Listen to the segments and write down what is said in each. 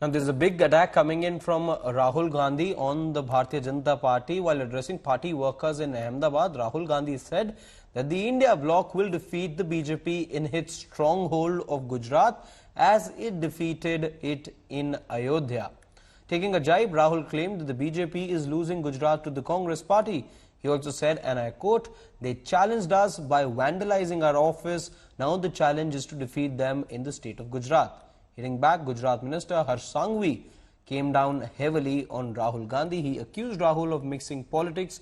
Now, there's a big attack coming in from Rahul Gandhi on the Bharatiya Janata Party. While addressing party workers in Ahmedabad, Rahul Gandhi said that the India bloc will defeat the BJP in its stronghold of Gujarat as it defeated it in Ayodhya. Taking a jibe, Rahul claimed that the BJP is losing Gujarat to the Congress party. He also said, and I quote, "They challenged us by vandalizing our office. Now the challenge is to defeat them in the state of Gujarat." Hitting back, Gujarat Minister Harsh Sanghvi came down heavily on Rahul Gandhi. He accused Rahul of mixing politics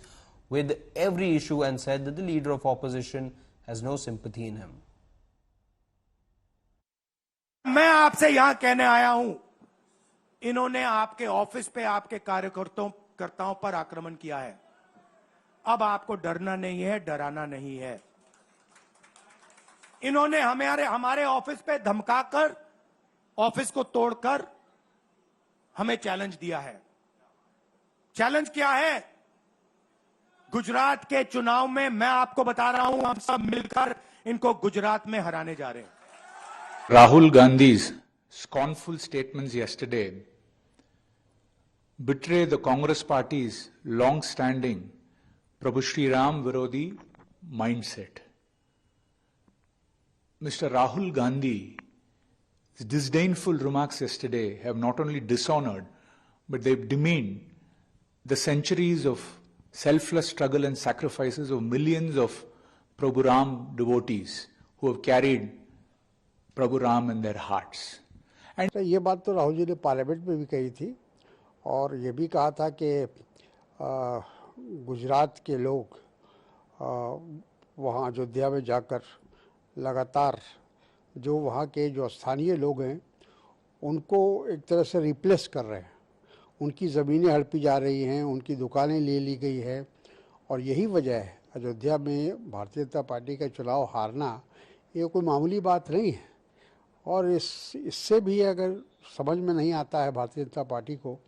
with every issue and said that the leader of opposition has no sympathy in him. मैं आपसे यहां कहने आया हूं, इन्होंने आपके office पे आपके कार्यकर्ताओं पर आक्रमण किया है। अब आपको डरना नहीं है, डराना नहीं है। इन्होंने हमारे ऑफिस पे धमकाकर, ऑफिस को तोड़कर हमें चैलेंज दिया है। चैलेंज क्या है? गुजरात के चुनाव में मैं आपको बता रहा हूं, हम सब मिलकर इनको गुजरात में हराने जा रहे हैं। Rahul Gandhi's scornful statements yesterday betray the Congress party's long-standing Prabhu Shri Ram Virodhi mindset. Mr. Rahul Gandhi's disdainful remarks yesterday have not only dishonored, but they've demeaned the centuries of selfless struggle and sacrifices of millions of Prabhu Ram devotees who have carried Prabhu Ram in their hearts. And ये बात तो राहुल जी ने parliament में भी कही थी और ये भी कहा था कि गुजरात के लोग वहाँ अयोध्या में जाकर लगातार जो वहाँ के जो स्थानीय लोग हैं उनको एक तरह से रिप्लेस कर रहे हैं। उनकी ज़मीनें हड़पी जा रही हैं, उनकी दुकानें ले ली गई है और यही वजह है अयोध्या में भारतीय जनता पार्टी का चुनाव हारना ये कोई मामूली बात नहीं है। और इससे भी अगर समझ में नहीं आता है भारतीय जनता पार्टी को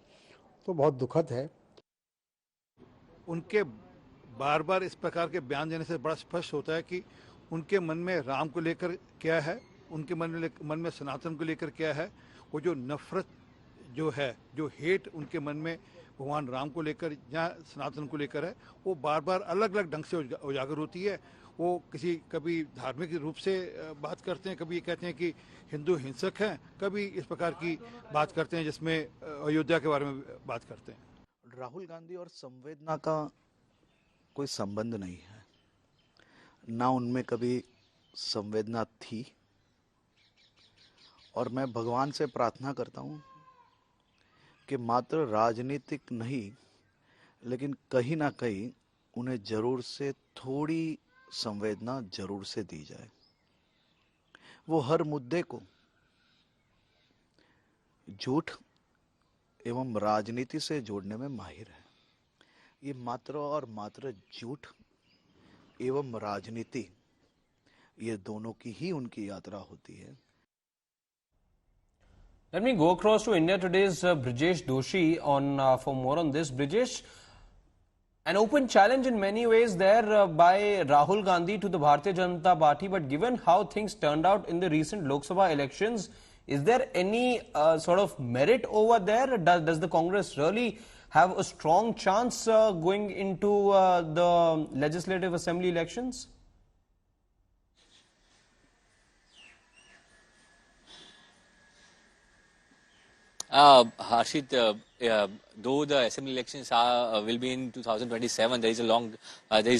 तो बहुत दुखद है। उनके बार बार इस प्रकार के बयान देने से बड़ा स्पष्ट होता है कि उनके मन में राम को लेकर क्या है, उनके मन में सनातन को लेकर क्या है। वो जो नफरत जो है, जो हेट उनके मन में भगवान राम को लेकर या सनातन को लेकर है, वो बार बार अलग अलग ढंग से उजागर होती है। वो कभी धार्मिक रूप से बात करते हैं, कभी कहते हैं कि हिंदू हिंसक हैं, कभी इस प्रकार की बात करते हैं जिसमें अयोध्या के बारे में बात करते हैं। राहुल गांधी और संवेदना का कोई संबंध नहीं है, ना उनमें कभी संवेदना थी। और मैं भगवान से प्रार्थना करता हूं कि मात्र राजनीतिक नहीं, लेकिन कहीं ना कहीं उन्हें जरूर से थोड़ी संवेदना जरूर से दी जाए। वो हर मुद्दे को झूठ एवं राजनीति से जोड़ने में माहिर है। ये मात्र और मात्र झूठ एवं राजनीति, ये दोनों की ही उनकी यात्रा होती है। Let me go across to India Today's Brijesh Doshi for more on this. Brijesh, an open challenge in many ways there by Rahul Gandhi to the Bharatiya Janata Party, but given how things turned out in the recent Lok Sabha elections, is there any sort of merit over there? Does the Congress really have a strong chance going into the Legislative Assembly elections? Harshit, though the assembly elections will be in 2027, there is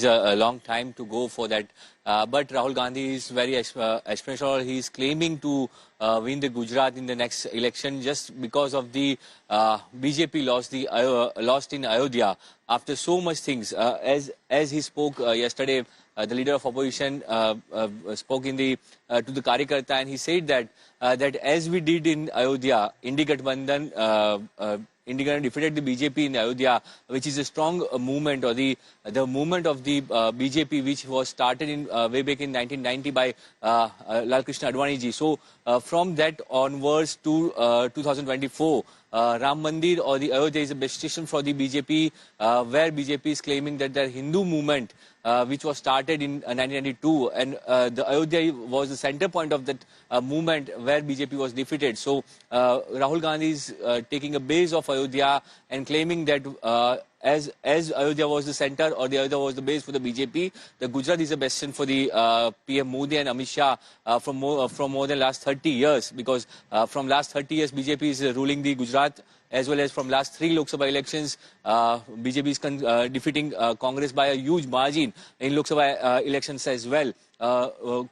a long time to go for that. But Rahul Gandhi is very aspirational. He is claiming to win the Gujarat in the next election just because of the BJP lost in Ayodhya after so much things. As he spoke yesterday, the leader of opposition spoke to the Karyakarta, and he said that as we did in Ayodhya, Indi Gathbandhan defeated the BJP in Ayodhya, which is a strong movement, or the movement of the BJP, which was started in way back in 1990 by Lal Krishna Advani ji. So from that onwards to 2024, Ram Mandir or the Ayodhya is a best station for the BJP, where BJP is claiming that their Hindu movement, which was started in 1992, and the Ayodhya was the center point of that movement, where BJP was defeated. So Rahul Gandhi is taking a base of Ayodhya and claiming that as Ayodhya was the center or the Ayodhya was the base for the BJP, the Gujarat is a bastion for the PM Modi and Amit Shah from more than last 30 years, because from last 30 years BJP is ruling the Gujarat, as well as from last 3 Lok Sabha elections, BJP is defeating Congress by a huge margin in Lok Sabha elections as well.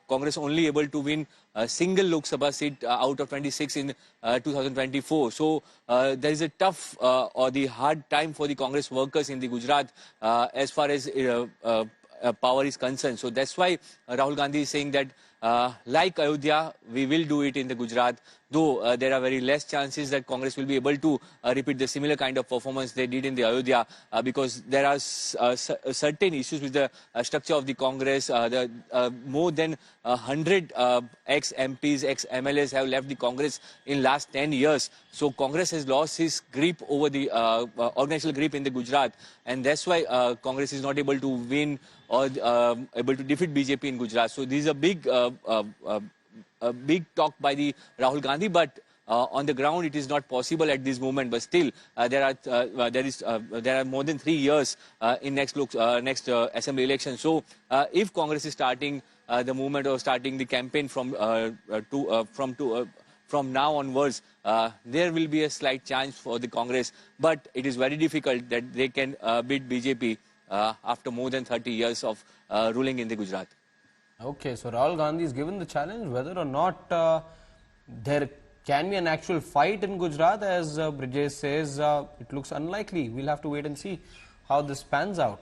Congress only able to win a single Lok Sabha seat out of 26 in 2024. So there is a tough or the hard time for the Congress workers in the Gujarat as far as power is concerned. So that's why Rahul Gandhi is saying that like Ayodhya, we will do it in the Gujarat, though there are very less chances that Congress will be able to repeat the similar kind of performance they did in the Ayodhya, because there are certain issues with the structure of the Congress. More than 100 ex-MPs, ex-MLAs have left the Congress in last 10 years. So Congress has lost his grip over the organizational grip in the Gujarat, and that's why Congress is not able to win or able to defeat BJP in Gujarat. So this is a big talk by the Rahul Gandhi, but on the ground it is not possible at this moment. But still, there are more than 3 years in next assembly election. So if Congress is starting the movement or starting the campaign from now onwards, there will be a slight chance for the Congress, but it is very difficult that they can beat BJP after more than 30 years of ruling in the Gujarat. Okay, so Rahul Gandhi is given the challenge whether or not there can be an actual fight in Gujarat. As Brijesh says, it looks unlikely. We'll have to wait and see how this pans out.